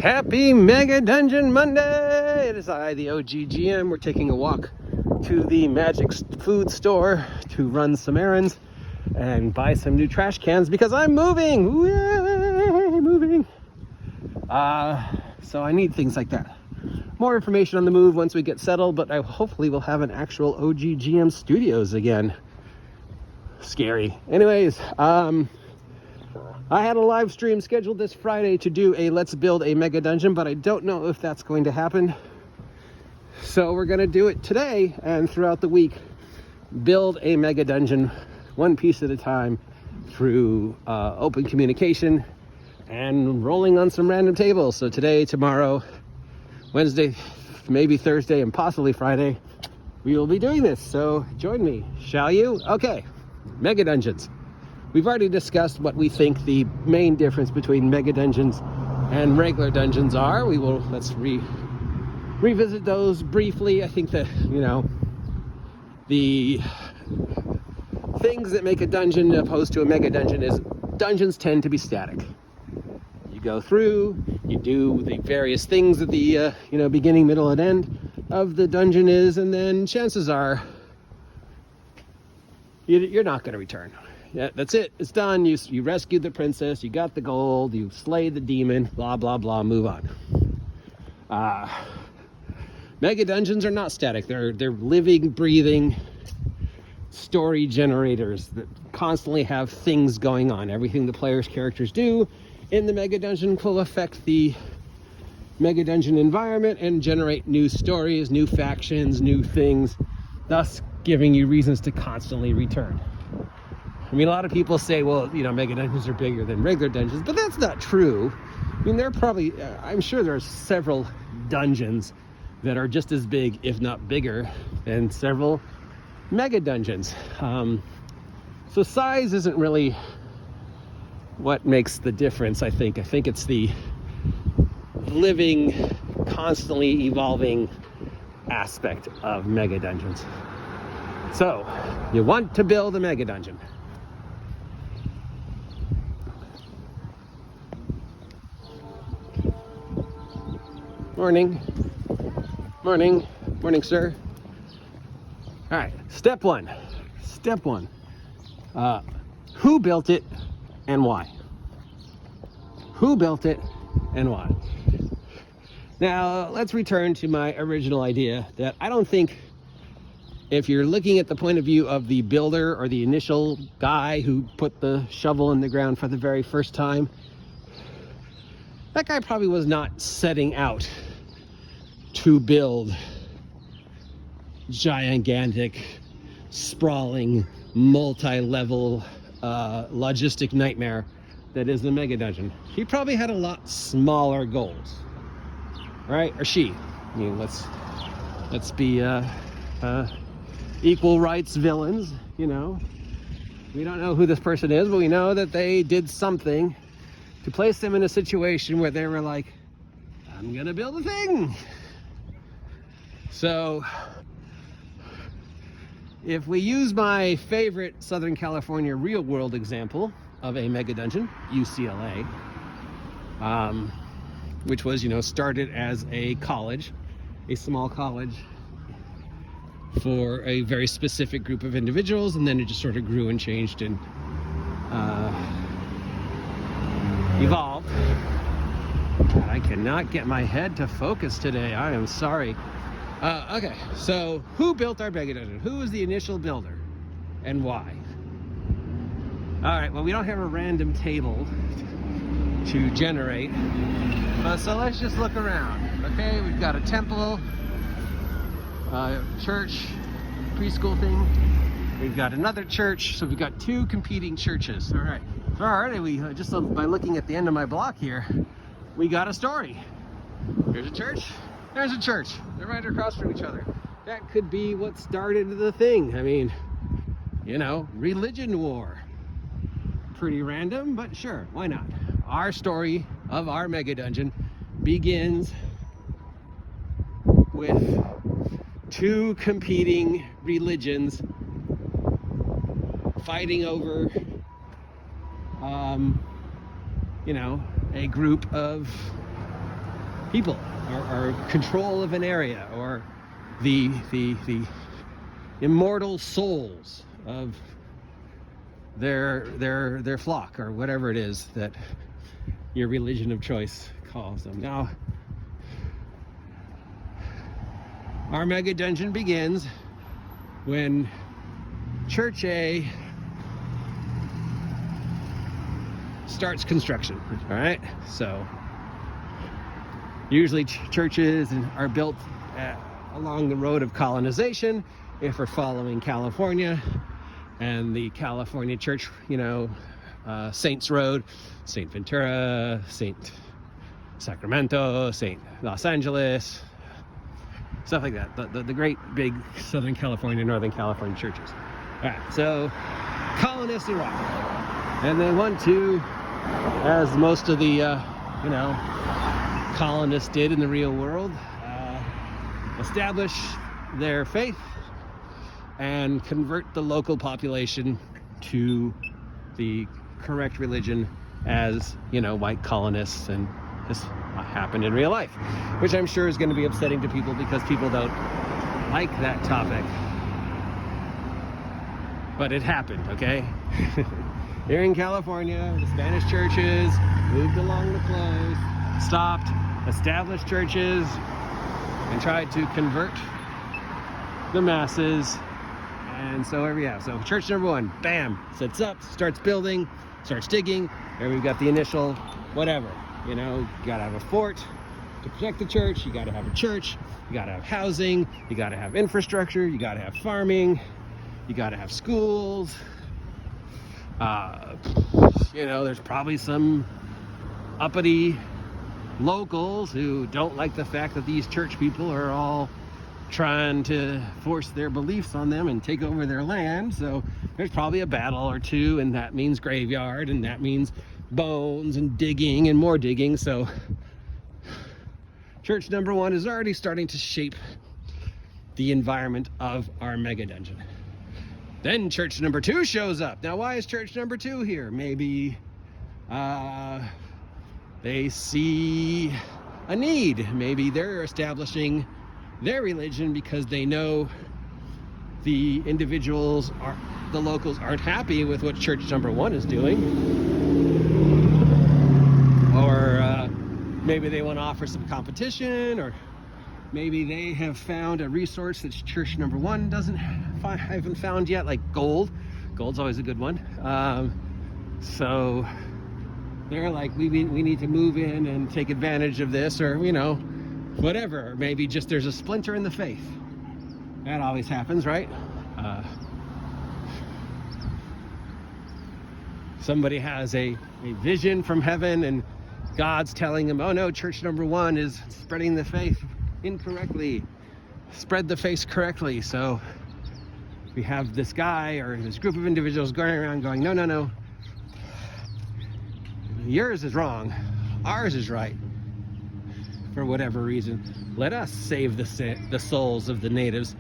Happy Mega Dungeon Monday! It is I, the OGGM. We're taking a walk to the Magic Food Store to run some errands and buy some new trash cans because I'm moving! Yay, moving! So I need things like that. More information on the move once we get settled, but I hopefully will have an actual OGGM Studios again. Scary. Anyways, I had a live stream scheduled this Friday to do a Let's Build a Mega Dungeon, but I don't know if that's going to happen. So we're going to do it today and throughout the week. Build a Mega Dungeon one piece at a time through open communication and rolling on some random tables. So today, tomorrow, Wednesday, maybe Thursday, and possibly Friday, we will be doing this. So join me, shall you? Okay, Mega Dungeons. We've already discussed what we think the main difference between Mega Dungeons and regular dungeons are. Let's revisit those briefly. I think that, the things that make a dungeon opposed to a Mega Dungeon is dungeons tend to be static. You go through, you do the various things that the beginning, middle, and end of the dungeon is, and then chances are you're not going to return. Yeah, that's it. It's done. You rescued the princess. You got the gold. You slayed the demon. Blah, blah, blah. Move on. Mega Dungeons are not static. They're living, breathing story generators that constantly have things going on. Everything the player's characters do in the Mega Dungeon will affect the Mega Dungeon environment and generate new stories, new factions, new things, thus giving you reasons to constantly return. I mean, a lot of people say, well, Mega Dungeons are bigger than regular dungeons, but that's not true. I mean, I'm sure there are several dungeons that are just as big, if not bigger, than several Mega Dungeons. So size isn't really what makes the difference, I think. I think it's the living, constantly evolving aspect of Mega Dungeons. So, you want to build a Mega Dungeon. Morning, sir. All right, step one. Who built it and why? Who built it and why? Now, let's return to my original idea that I don't think, if you're looking at the point of view of the builder or the initial guy who put the shovel in the ground for the very first time, that guy probably was not setting out to build gigantic, sprawling, multi-level logistic nightmare that is the Mega Dungeon. He probably had a lot smaller goals, right? Or she. I mean, let's be equal rights villains. We don't know who this person is, but we know that they did something to place them in a situation where they were like, I'm gonna build a thing. So if we use my favorite Southern California real world example of a Mega Dungeon, UCLA, which was, started as a college, a small college for a very specific group of individuals, and then it just sort of grew and changed and evolved. I cannot get my head to focus today. I am sorry. Okay, so who built our Mega Dungeon? Who was the initial builder and why? All right, well, we don't have a random table to generate, so let's just look around. Okay, we've got a temple, church, preschool thing. We've got another church, so we've got two competing churches. All right, so already just by looking at the end of my block here, we got a story. Here's a church. There's a church. They're right across from each other. That could be what started the thing. I mean, religion war. Pretty random, but sure, why not? Our story of our Mega Dungeon begins with two competing religions fighting over, a group of people, or control of an area, or the immortal souls of their flock, or whatever it is that your religion of choice calls them. Now, our mega dungeon begins when Church A starts construction. All right, so usually churches are built along the road of colonization, if we're following California, and the California church, Saints Road, St. Ventura, St. Sacramento, St. Los Angeles, stuff like that. The great big Southern California, Northern California churches. All right, so colonists arrive, and they want to, as most of the colonists did in the real world, establish their faith and convert the local population to the correct religion as, white colonists. And this happened in real life, which I'm sure is going to be upsetting to people because people don't like that topic. But it happened, okay? Here in California, the Spanish churches moved along the coast, stopped, established churches, and tried to convert the masses. And so here we have. So church number one, bam, sets up, starts building, starts digging. There we've got the initial whatever. You got to have a fort to protect the church. You got to have a church. You got to have housing. You got to have infrastructure. You got to have farming. You got to have schools. There's probably some uppity locals who don't like the fact that these church people are all trying to force their beliefs on them and take over their land. So there's probably a battle or two, and that means graveyard, and that means bones and digging and more digging. So church number one is already starting to shape the environment of our mega dungeon. Then church number two shows up. Now, why is church number two here? Maybe they see a need. Maybe they're establishing their religion because they know the locals aren't happy with what church number one is doing. Or maybe they want to offer some competition, or maybe they have found a resource that church number one haven't found yet, like gold. Gold's always a good one. So they're like, we need to move in and take advantage of this, or whatever. Or maybe just there's a splinter in the faith. That always happens, right? Somebody has a vision from heaven, and God's telling them, oh no, church number one is spreading the faith incorrectly. Spread the faith correctly. So we have this guy or this group of individuals going around going, no. Yours is wrong. Ours is right. For whatever reason. Let us save the souls of the natives.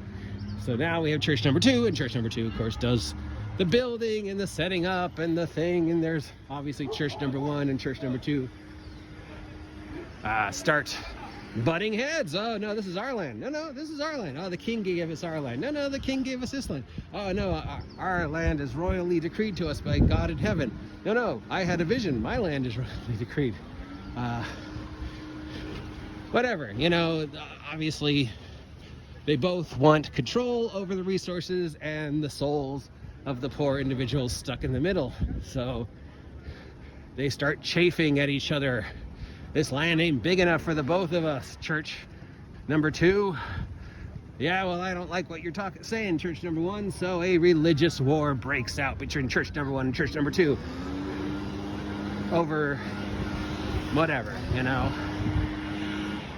So now we have church number two, and church number two, of course, does the building and the setting up and the thing. And there's obviously church number one and church number two start butting heads. Oh no, this is our land. No, this is our land. Oh, the king gave us our land. No, the king gave us this land. Oh no, our land is royally decreed to us by God in heaven. No, I had a vision. My land is royally decreed. Whatever, obviously they both want control over the resources and the souls of the poor individuals stuck in the middle. So they start chafing at each other. This land ain't big enough for the both of us, church number two. Yeah, well, I don't like what you're saying, church number one. So a religious war breaks out between church number one and church number two over whatever,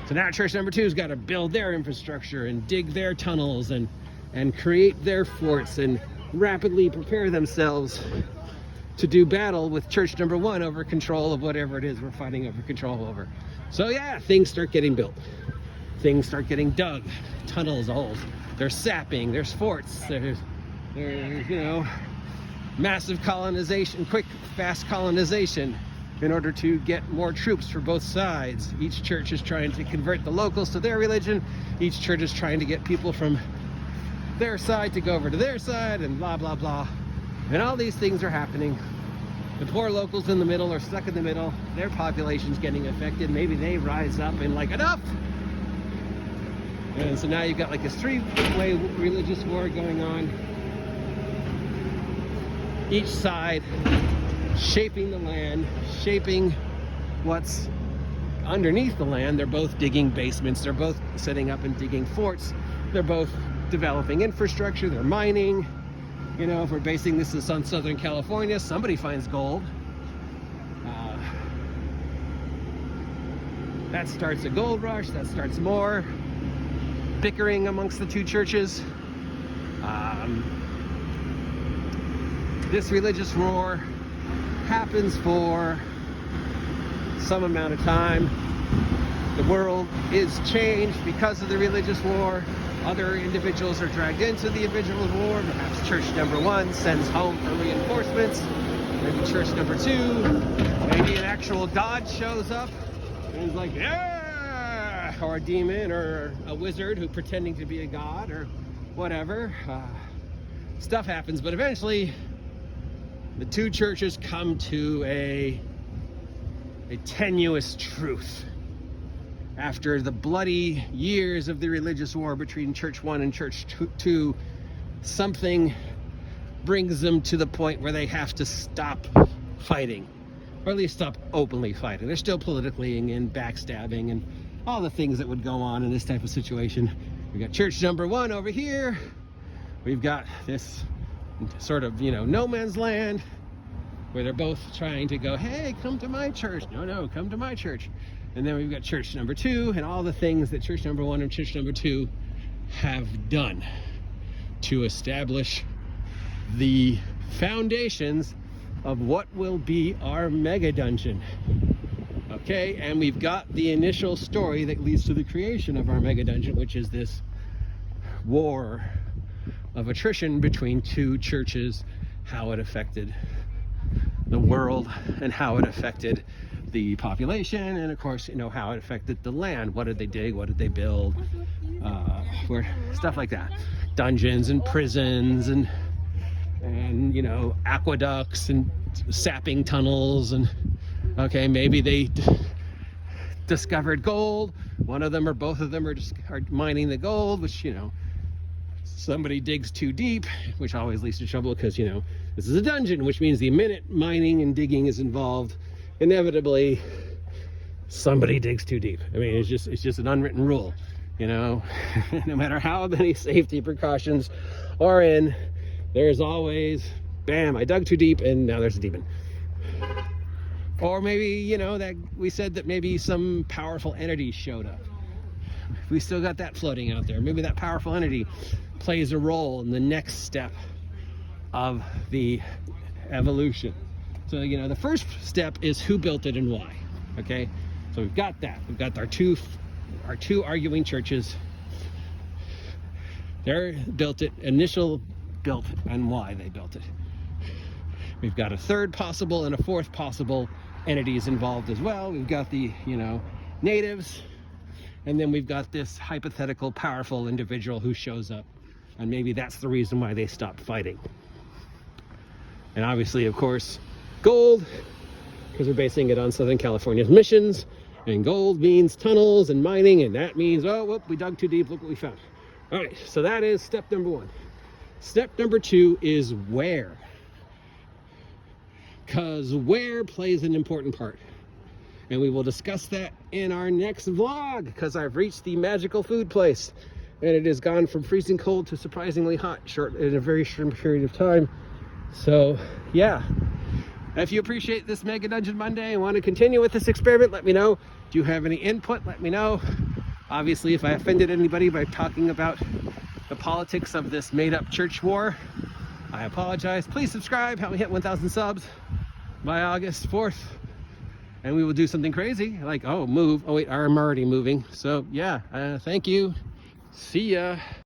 So now church number two's got to build their infrastructure and dig their tunnels and create their forts and rapidly prepare themselves to do battle with church number one over control of whatever it is we're fighting over control over. So yeah, things start getting built. Things start getting dug. Tunnels, holes. There's sapping, there's forts, there's massive colonization, quick, fast colonization. in order to get more troops for both sides. Each church is trying to convert the locals to their religion. Each church is trying to get people from their side to go over to their side, and blah, blah, blah. And all these things are happening. The poor locals in the middle are stuck in the middle. Their population's getting affected. Maybe they rise up and like, enough! And so now you've got like this three-way religious war going on. Each side shaping the land, shaping what's underneath the land. They're both digging basements. They're both setting up and digging forts. They're both developing infrastructure. They're mining. You know, if we're basing this on Southern California, somebody finds gold. That starts a gold rush. That starts more bickering amongst the two churches. This religious war happens for some amount of time. The world is changed because of the religious war. Other individuals are dragged into the individual war. Perhaps church number one sends home for reinforcements. Maybe church number two, maybe an actual god shows up and is like, yeah! Or a demon or a wizard who pretending to be a god or whatever. Stuff happens, but eventually the two churches come to a tenuous truth. After the bloody years of the religious war between Church 1 and Church 2, something brings them to the point where they have to stop fighting, or at least stop openly fighting. They're still politically and backstabbing and all the things that would go on in this type of situation. We've got Church number 1 over here. We've got this sort of, you know, no man's land where they're both trying to go, hey, come to my church. No, come to my church. And then we've got church number 2 and all the things that church number 1 and church number 2 have done to establish the foundations of what will be our mega dungeon. Okay, and we've got the initial story that leads to the creation of our mega dungeon, which is this war of attrition between two churches, how it affected the world and how it affected the population, and of course, you know, how it affected the land. What did they dig? What did they build? Where stuff like that. Dungeons and prisons and you know, aqueducts and sapping tunnels, and okay, maybe they discovered gold. One of them or both of them are mining the gold, which, you know, somebody digs too deep, which always leads to trouble because, you know, this is a dungeon, which means the minute mining and digging is involved, inevitably somebody digs too deep. I mean, it's just an unwritten rule, you know. No matter how many safety precautions are in, there's always, bam, I dug too deep and now there's a demon. Or maybe, you know, that we said that maybe some powerful entity showed up. We still got that floating out there. Maybe that powerful entity plays a role in the next step of the evolution. So, you know, the first step is who built it and why. Okay, so we've got that. We've got our two arguing churches. They built it, initial built, and why they built it. We've got a third possible and a fourth possible entities involved as well. We've got the, you know, natives, and then we've got this hypothetical powerful individual who shows up, and maybe that's the reason why they stopped fighting. And obviously, of course, gold, because we're basing it on Southern California's missions, and gold means tunnels and mining, and that means, oh, whoop, we dug too deep, look what we found. All right, so that is step number 1. Step number 2 is where. Because where plays an important part. And we will discuss that in our next vlog, because I've reached the magical food place. And it has gone from freezing cold to surprisingly hot in a very short period of time. So, yeah. If you appreciate this Mega Dungeon Monday and want to continue with this experiment, let me know. Do you have any input? Let me know. Obviously, if I offended anybody by talking about the politics of this made-up church war, I apologize. Please subscribe. Help me hit 1,000 subs by August 4th. And we will do something crazy, like, oh, move. Oh, wait, I'm already moving. So, yeah, thank you. See ya.